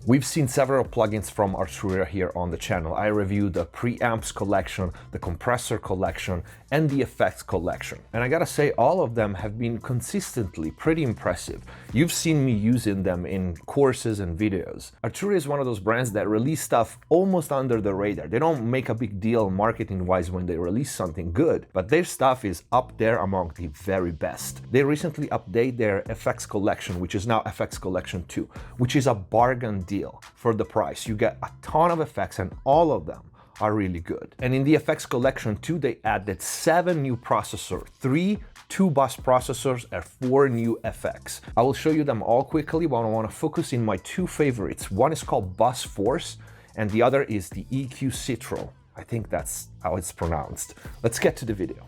We've seen several plugins from Arturia here on the channel. I reviewed the preamps collection, the compressor collection, and the effects collection. And I gotta say, all of them have been consistently pretty impressive. You've seen me using them in courses and videos. Arturia is one of those brands that release stuff almost under the radar. They don't make a big deal marketing-wise when they release something good, but their stuff is up there among the very best. They recently updated their FX collection, which is now FX Collection 2, which is a bargain deal for the price. You get a ton of effects and all of them are really good. And in the FX Collection 2, they added 7 new processors, 3 2-bus processors and 4 new FX. I will show you them all quickly, but I want to focus in my 2 favorites. One is called Bus Force and the other is the EQ Citral. I think that's how it's pronounced. Let's get to the video.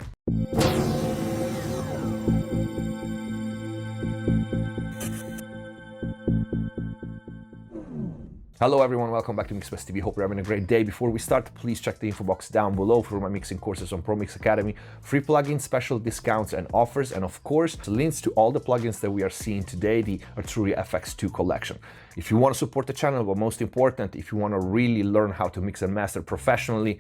Hello everyone, welcome back to MixBest TV. Hope you're having a great day. Before we start, please check the info box down below for my mixing courses on ProMix Academy, free plugins, special discounts and offers, and of course, links to all the plugins that we are seeing today, the Arturia FX2 collection. If you want to support the channel, but most important, if you want to really learn how to mix and master professionally,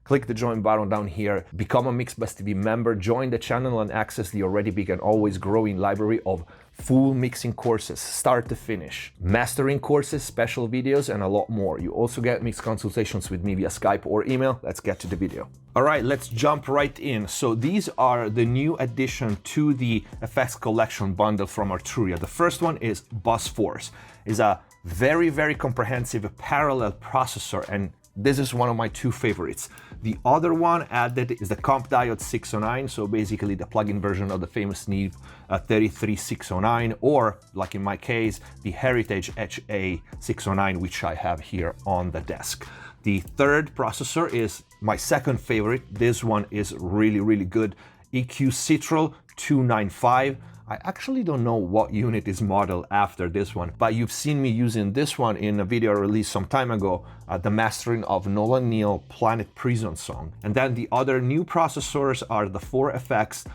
click the join button down here, become a MixBest TV member, join the channel and access the already big and always growing library of full mixing courses, start to finish, mastering courses, special videos, and a lot more. You also get mix consultations with me via Skype or email. Let's get to the video. All right, let's jump right in. So these are the new addition to the FX collection bundle from Arturia. The first one is Bus Force. It's a very, very comprehensive parallel processor, and this is one of my 2 favorites. The other one added is the Comp Diode 609, so basically the plug-in version of the famous Neal 33609, or like in my case, the Heritage HA 609, which I have here on the desk. The third processor is my second favorite. This one is really, really good. EQ Citral 295. I actually don't know what unit is modeled after this one, but you've seen me using this one in a video released some time ago, the mastering of Nolan Neal Planet Prison song. And then the other new processors are the 4FX,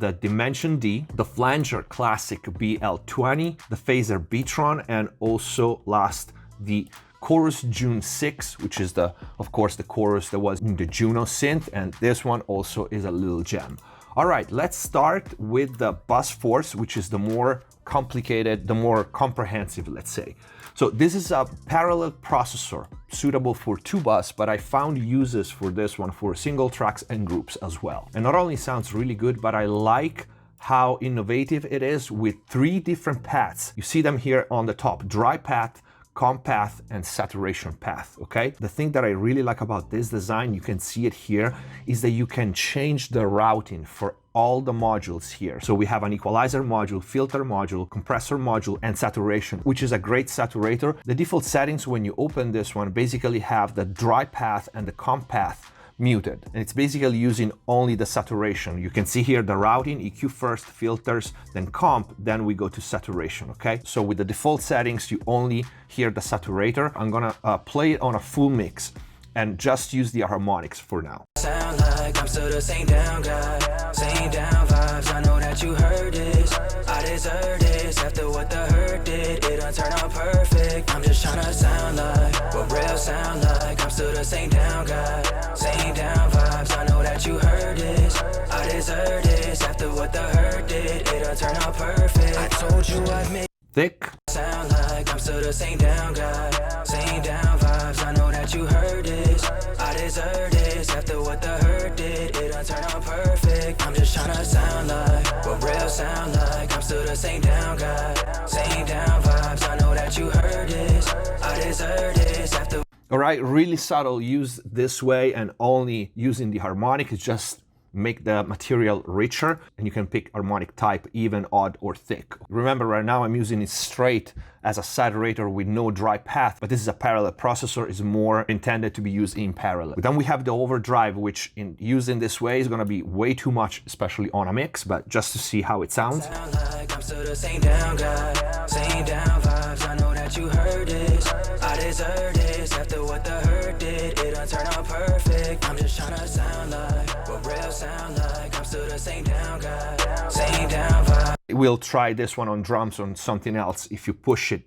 the Dimension D, the Flanger Classic BL20, the Phaser Beatron, and also last, the Chorus June 6, which is of course the chorus that was in the Juno synth, and this one also is a little gem. All right, let's start with the Bus Force, which is the more complicated, the more comprehensive, let's say. So this is a parallel processor suitable for 2-bus, but I found uses for this one for single tracks and groups as well. And not only sounds really good, but I like how innovative it is with 3 different paths. You see them here on the top: dry path, comp path, and saturation path, okay? The thing that I really like about this design, you can see it here, is that you can change the routing for all the modules here. So we have an equalizer module, filter module, compressor module, and saturation, which is a great saturator. The default settings when you open this one basically have the dry path and the comp path muted, and it's basically using only the saturation. You can see here the routing: EQ first, filters, then comp, then we go to saturation, okay? So with the default settings, you only hear the saturator. I'm gonna play it on a full mix and just use the harmonics for now. Sound like I'm still the same down guy, same down vibes. I know that you heard this, I deserve this. After what the hurt did, it done turn out perfect. I'm just tryna sound like what real sound like. I'm still the same down guy, same down vibes. I know that you heard this, I deserve this. After what the hurt did, it done turn out perfect. I told you I'd make Thick. Sound like I'm still the same down guy, same down vibes. I know that you heard this, I deserve this. After what the hurt did, it done turn out perfect. I'm just tryna sound like what real sound like. I'm still the same down guy, same down vibes. I know that you heard this, I deserve this. After All right, really subtle use this way, and only using the harmonic is just make the material richer, and you can pick harmonic type, even, odd, or thick. Remember, right now I'm using it straight as a saturator with no dry path, but this is a parallel processor, is more intended to be used in parallel. But then we have the overdrive, which in using this way is gonna be way too much, especially on a mix, but just to see how it sounds. sound like I'm still the same down guy, same down vibes. I know that you heard this, I deserve this. After what the hurt did, it done turn out perfect. I'm just tryna sound like what real sound like. I'm still the same down guy, same down vibe. We'll try this one on drums on something else if you push it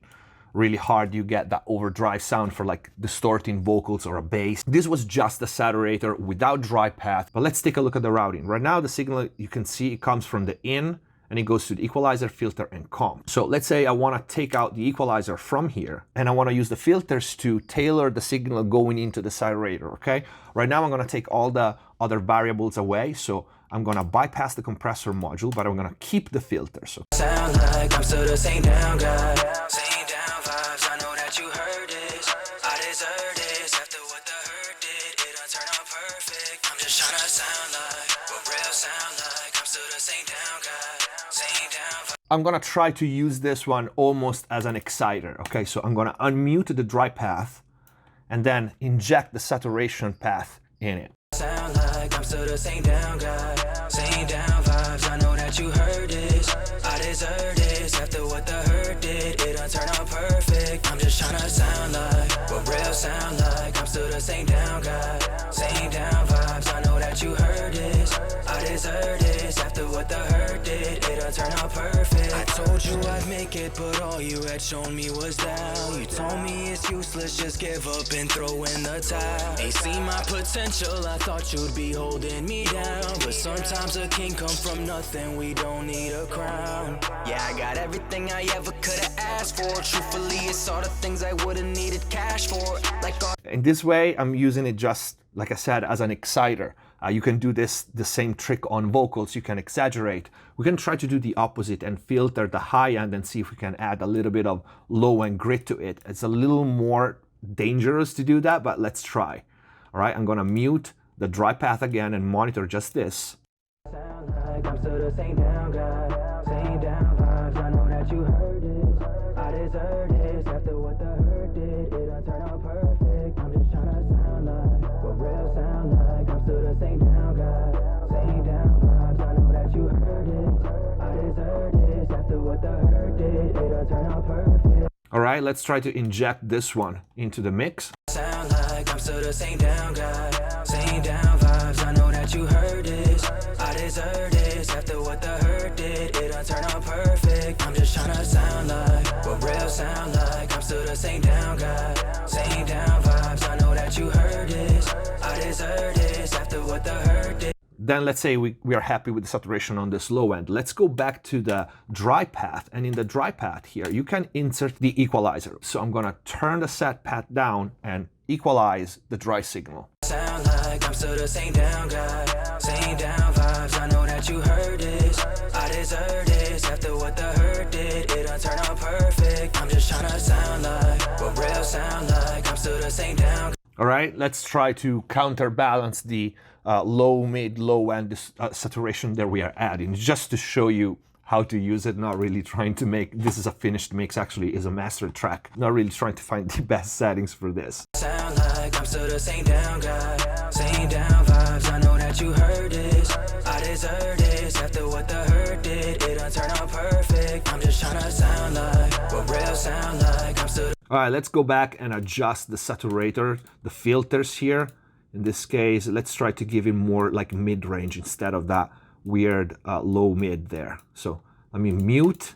really hard, you get that overdrive sound for like distorting vocals or a bass. This was just the saturator without dry path, but let's take a look at the routing. Right now the signal, you can see it comes from the in and it goes to the equalizer, filter, and comp. So let's say I want to take out the equalizer from here and I want to use the filters to tailor the signal going into the saturator, okay? Right now I'm going to take all the other variables away, so I'm going to bypass the compressor module, but I'm going to keep the filters. So Sound like I'm still the same down guy. Same down vibes, I know that you heard this. I deserve this after what the hurt did. It done turn out perfect. I'm just tryna sound like what real sound like. I'm still the same down guy. Same down vibes. I'm gonna try to use this one almost as an exciter, okay? So I'm gonna unmute the dry path and then inject the saturation path in it. Sound like I'm still the same down guy. Same down vibes, I know that you heard this. I deserve this after what the hurt did. It done turn out perfect. I'm just tryna sound like what real sound like. I'm still the same down guy. Same down vibes, I know that you heard this. I deserve this after what the hurt did. It done turn out perfect. I told you I'd make it, but all you had shown me was down. You told me it's useless, just give up and throw in the towel. Ain't seen my potential, I thought you'd be holding me down. But sometimes a king come from nothing, we don't need a crown. Yeah, I got everything I ever could've asked for. Truthfully, it's all the things I would've needed cash for. Like all In this way, I'm using it just, like I said, as an exciter. You can do the same trick on vocals. You can exaggerate. We can try to do the opposite and filter the high end and see if we can add a little bit of low end grit to it. It's a little more dangerous to do that, but let's try. All right, I'm gonna mute the dry path again and monitor just this. sound like I'm still the same down guy. Same down vibes, I know that you heard this. I deserve this after what the hurt did. It done turn out perfect. I'm just tryna sound like what real sound like. I'm still the same down guy. Same down vibes, I know that you heard this. I deserve this after what the hurt did. It done turn out perfect. All right, let's try to inject this one into the mix. Sound like I'm still the same down guy. Same down vibes, I know that you heard this. I deserve this after what the hurt did. It done turn out perfect. I'm just tryna sound like what real sound like. I'm still the same down guy. Same down vibes, I know that you heard this. I deserve this after what the hurt did. Then let's say we are happy with the saturation on this low end. Let's go back to the dry path. And in the dry path here, you can insert the equalizer. So I'm gonna turn the set path down and equalize the dry signal. Sound like I'm still the same down guy. Same down vibes, I know that you heard this. I deserve this after what the hurt did. It done turn out perfect. I'm just tryna sound like what real sound like. I'm still the same down. All right, let's try to counterbalance the low, mid, low end saturation that we are adding, just to show you how to use it, not really trying to make, this is a finished mix, actually is a mastered track, not really trying to find the best settings for this. Sound like I'm still the same down guy. Same down vibes, I know that you heard this. I deserve this after what the hurt did. It done turn out perfect. I'm just tryna sound like what real sound like. I'm still. All right, let's go back and adjust the saturator, the filters here. In this case, let's try to give it more like mid-range instead of that weird low mid there. So let me mute.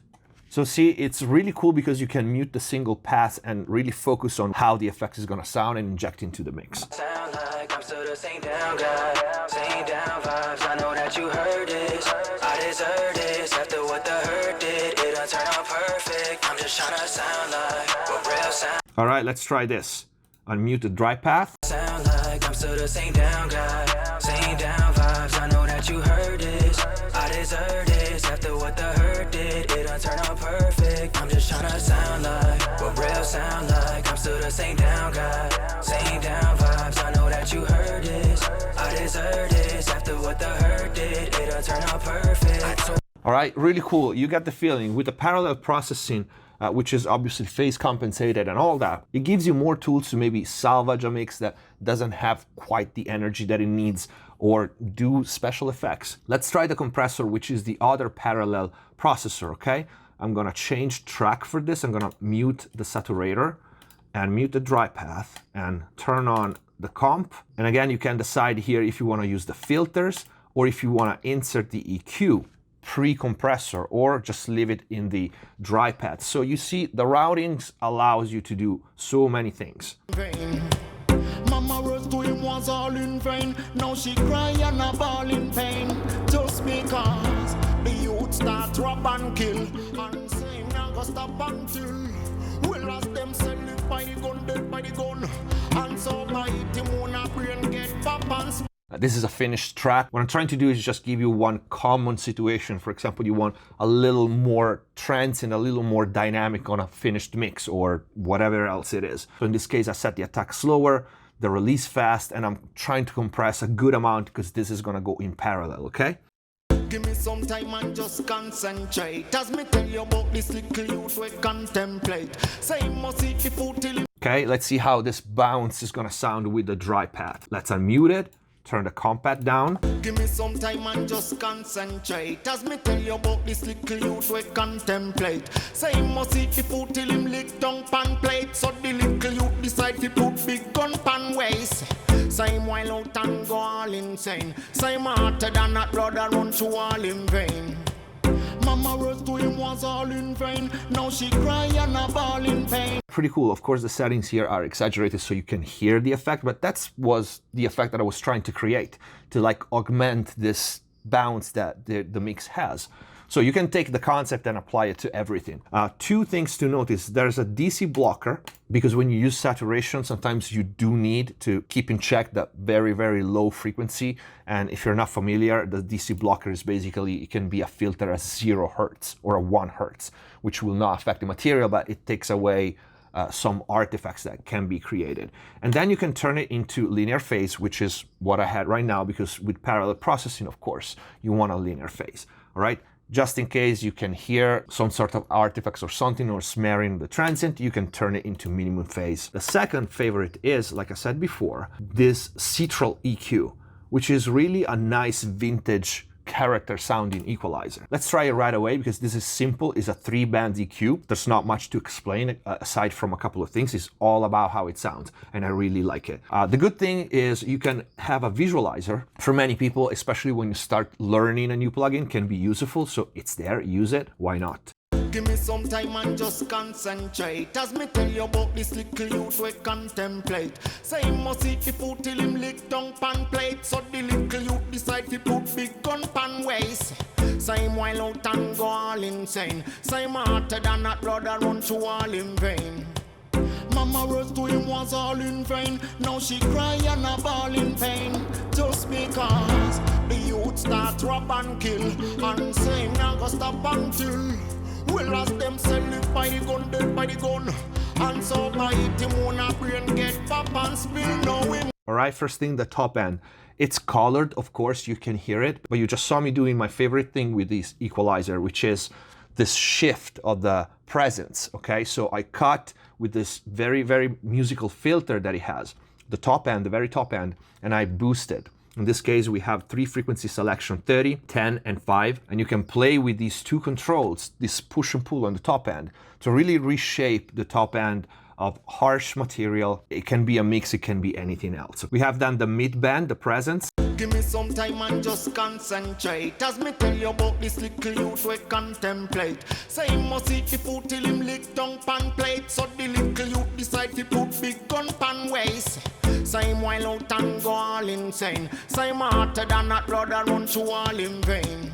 So see, it's really cool because you can mute the single pass and really focus on how the effect is gonna sound and inject into the mix. Sound like I'm still the same down guy. Same down vibes, I know that you heard this. I deserve this after what the hurt did. It done turn out perfect. I'm just tryna sound like what real sound. All right, let's try this. Unmute the dry path. Sound like I'm still the same down guy. Same down vibes, I know that you heard this. I deserve this after what the hurt did. It done turn out perfect. I'm just tryna sound like what real sound like. I'm still the same down guy. Same down vibes, I know that you heard this. I deserve this after what the hurt did. It done turn out perfect. All right, really cool. You get the feeling with the parallel processing, which is obviously phase compensated and all that, it gives you more tools to maybe salvage a mix that doesn't have quite the energy that it needs or do special effects. Let's try the compressor, which is the other parallel processor, okay? I'm gonna change track for this. I'm gonna mute the saturator and mute the dry path and turn on the comp. And again, you can decide here if you wanna use the filters or if you wanna insert the EQ. pre-compressor or just leave it in the dry pad. So you see the routings allows you to do so many things. Mama rose to him was all in vain. Now she cry and a ball in pain. Just because the youth start rob and kill. And saying now go stop until well as them sell it by the gun, dead by the gun. And so by it him wanna brain get pop and This is a finished track. What I'm trying to do is just give you one common situation. For example, you want a little more trance and a little more dynamic on a finished mix or whatever else it is. So in this case, I set the attack slower, the release fast, and I'm trying to compress a good amount because this is gonna go in parallel, okay? give me some time and just concentrate. As me tell you about this little youth we contemplate. Say must eat the food till Okay, let's see how this bounce is gonna sound with the dry pad. Let's unmute it. Turn the comp pad down. give me some time and just concentrate. As me tell you about this little youth we contemplate. Say him must eat the food till him lick down pan plate. So the little youth decide to put big gun pan waist. Say him while out and go all insane. Say him hotter than that brother run through all in vain. Mama rose to him was all in vain. Now she cry and a ball in pain. Pretty cool. Of course, the settings here are exaggerated so you can hear the effect, but that was the effect that I was trying to create, to like augment this bounce that the mix has. So you can take the concept and apply it to everything. Two things to notice. There's a DC blocker, because when you use saturation, sometimes you do need to keep in check that very, very low frequency. And if you're not familiar, the DC blocker is basically, it can be a filter at 0 hertz or a 1 hertz, which will not affect the material, but it takes away some artifacts that can be created. And then you can turn it into linear phase, which is what I had right now, because with parallel processing, of course, you want a linear phase, all right? Just in case you can hear some sort of artifacts or something or smearing the transient, you can turn it into minimum phase. The second favorite is, like I said before, this Citral EQ, which is really a nice vintage character sounding equalizer. Let's try it right away because this is simple. It's a 3-band EQ. There's not much to explain aside from a couple of things. It's all about how it sounds and I really like it. The good thing is you can have a visualizer. For many people, especially when you start learning a new plugin, can be useful. So it's there, use it, why not? give me some time and just concentrate. As me tell you about this little youth we contemplate. Say him must eat the food till him lick down pan plate. So the little youth decide to put big gun pan waist. Say him while out and go all insane. Say him hotter than that brother run through all in vain. Mama rose to him was all in vain. Now she cry and a ball in pain. Just because the youth start rob and kill. And say him now go stop until well as them sell it by the gun, dead by the gun. And so by it him wanna brain get pop and spill no him. Alright, first thing, the top end. It's colored, of course, you can hear it, but you just saw me doing my favorite thing with this equalizer, which is this shift of the presence, okay? So I cut with this very, very musical filter that it has, the top end, the very top end, and I boosted. In this case, we have 3 frequency selection, 30, 10, and 5, and you can play with these 2 controls, this push and pull on the top end, to really reshape the top end of harsh material. It can be a mix, it can be anything else. We have then the mid-band, the presence. Give me some time and just concentrate. As me tell you about this little youth we contemplate. Say him must eat the food till him lick down pan plate. So the little youth decide to put big gun pan waist. Say him while out and go all insane. Say him hotter than that brother run through all in vain.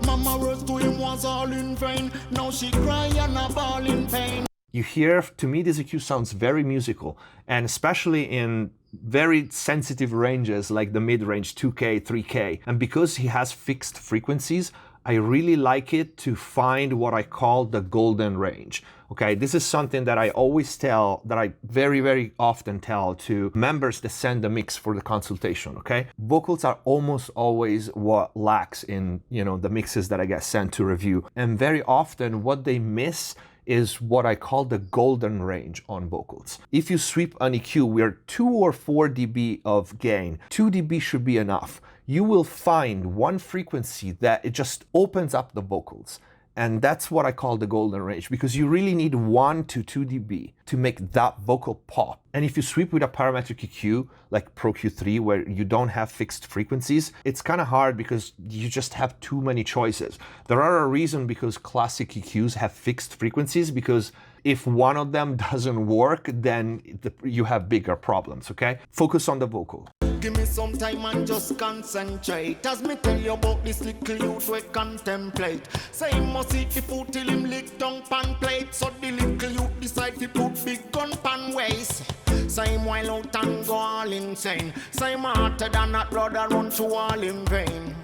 Mama rose to him was all in vain. Now she cry and a ball in pain. You hear, to me, this EQ sounds very musical, and especially in very sensitive ranges like the mid-range 2K, 3K. And because he has fixed frequencies, I really like it to find what I call the golden range. Okay, this is something that I always tell, that I very, very often tell to members that send the mix for the consultation, okay? Vocals are almost always what lacks in, the mixes that I get sent to review. And very often what they miss is what I call the golden range on vocals. If you sweep an EQ where 2 or 4 dB of gain, 2 dB should be enough. You will find one frequency that it just opens up the vocals. And that's what I call the golden range, because you really need 1 to 2 dB to make that vocal pop. And if you sweep with a parametric EQ, like Pro Q3, where you don't have fixed frequencies, it's kind of hard because you just have too many choices. There are a reason because classic EQs have fixed frequencies, because if one of them doesn't work, then you have bigger problems, okay? Focus on the vocal. Give me some time and just concentrate. As me tell you about this little youth we contemplate. Say him must eat the food till him lick down pan plate. So the little youth decide to put big gun pan waist. Say him while out and go all insane. Say him hotter than that brother run to all in vain.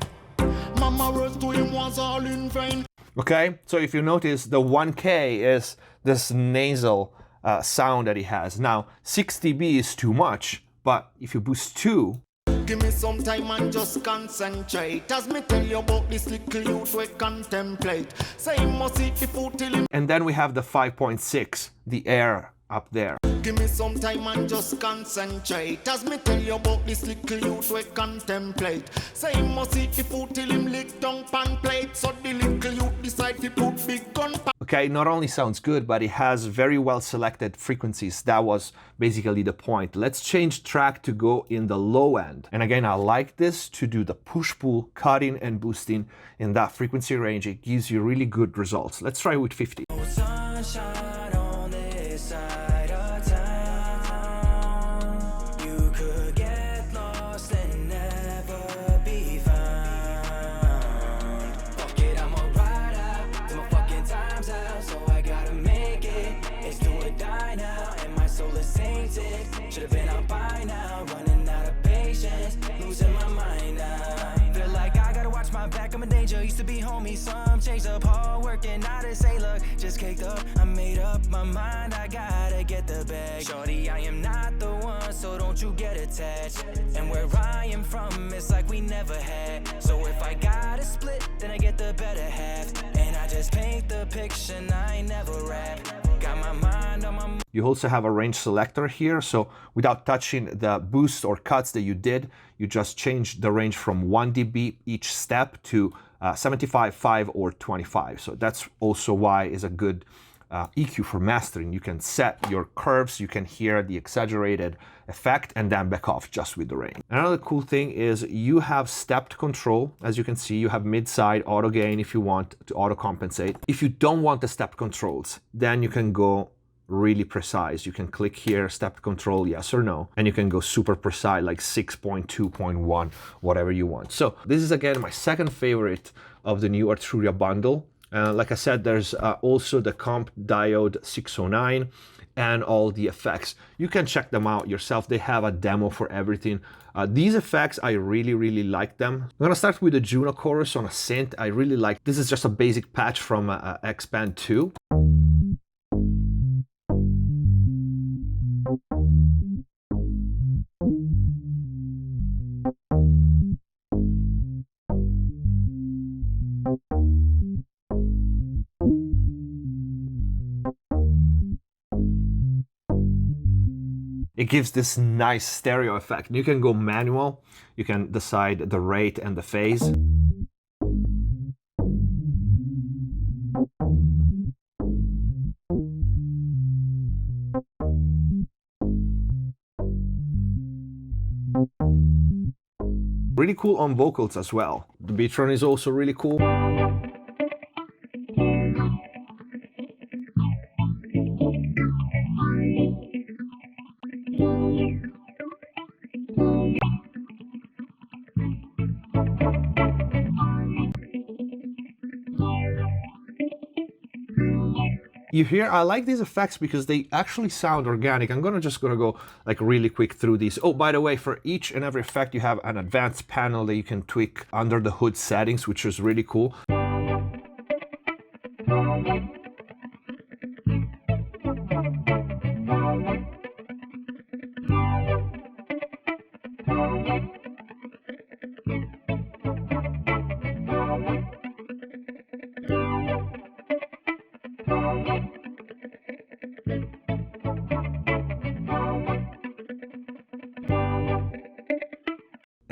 Mama rose to him was all in vain. Okay, so if you notice, the 1K is this nasal sound that he has. Now, 6 dB is too much, but if you boost 2, give me some time and just concentrate. As me tell you about this little youth we contemplate. Say him must eat the food till him. and then we have the 5.6, the air up there. Give me some time and just concentrate. As me tell you about this little youth we contemplate. Say him must eat the food till him lick down pan plate. So the little youth decide to put big gun pan. Okay, not only sounds good, but it has very well selected frequencies. That was basically the point. Let's change track to go in the low end. And again, I like this to do the push-pull, cutting and boosting in that frequency range. It gives you really good results. Let's try with 50. Sunshine on this side of town. You could get lost and never be found. Fuck it, I'ma ride out till my fucking time's out. So I gotta make it. It's do or die now, and my soul is tainted. Should've been out by now, running out of patience, losing my mind now. Feel like I gotta watch my back, I'm a danger. Used to be homie, some changed up, hard working, now to say look, just caked up. I made up my mind, I gotta get the bag. Shorty, I am not the one, so don't you get attached. And where I am from, it's like we never had. So if I gotta split, then I get the better half. And I just paint the picture, I ain't never rap. Got my mind on my. You also have a range selector here, so without touching the boost or cuts that you did, you just change the range from 1 dB each step to 75, 5, or 25. So that's also why it's a good EQ for mastering. You can set your curves, you can hear the exaggerated effect, and then back off just with the range. Another cool thing is you have stepped control. As you can see, you have mid-side auto gain if you want to auto compensate. If you don't want the step controls, then you can go really precise. You can click here, step control, yes or no, and you can go super precise, like 6.2.1, whatever you want. So this is again my second favorite of the new Arturia bundle. Like I said, there's also the comp diode 609 and all the effects. You can check them out yourself. They have a demo for everything. These effects, I really like them. I'm gonna start with the Juno Chorus on a synth. I really like, this is just a basic patch from X-Band 2. It gives this nice stereo effect. You can go manual, you can decide the rate and the phase. Really cool on vocals as well. The Beatron is also really cool. You hear, I like these effects because they actually sound organic. I'm just gonna go like really quick through these. Oh, by the way, for each and every effect, you have an advanced panel that you can tweak under the hood settings, which is really cool.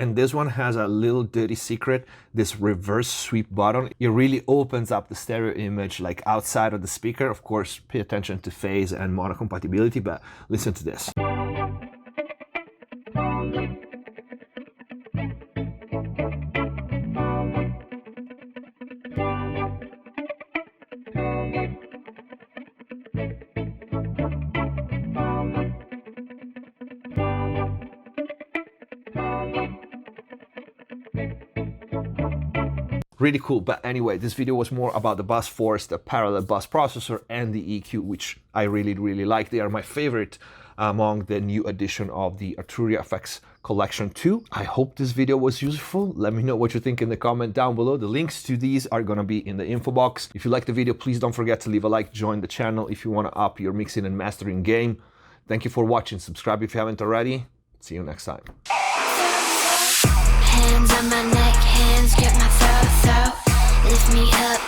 And this one has a little dirty secret, this reverse sweep button. It really opens up the stereo image like outside of the speaker. Of course, pay attention to phase and mono compatibility, but listen to this. Really cool. But anyway, this video was more about the bus force, the parallel bus processor, and the EQ, which I really like. They are my favorite among the new edition of the Arturia FX Collection 2. I hope this video was useful. Let me know what you think in the comment down below. The links to these are gonna be in the info box. If you like the video, please don't forget to leave a like, join the channel if you wanna up your mixing and mastering game. Thank you for watching. Subscribe if you haven't already. See you next time. Hands on my neck, hands grip my throat. Lift me up,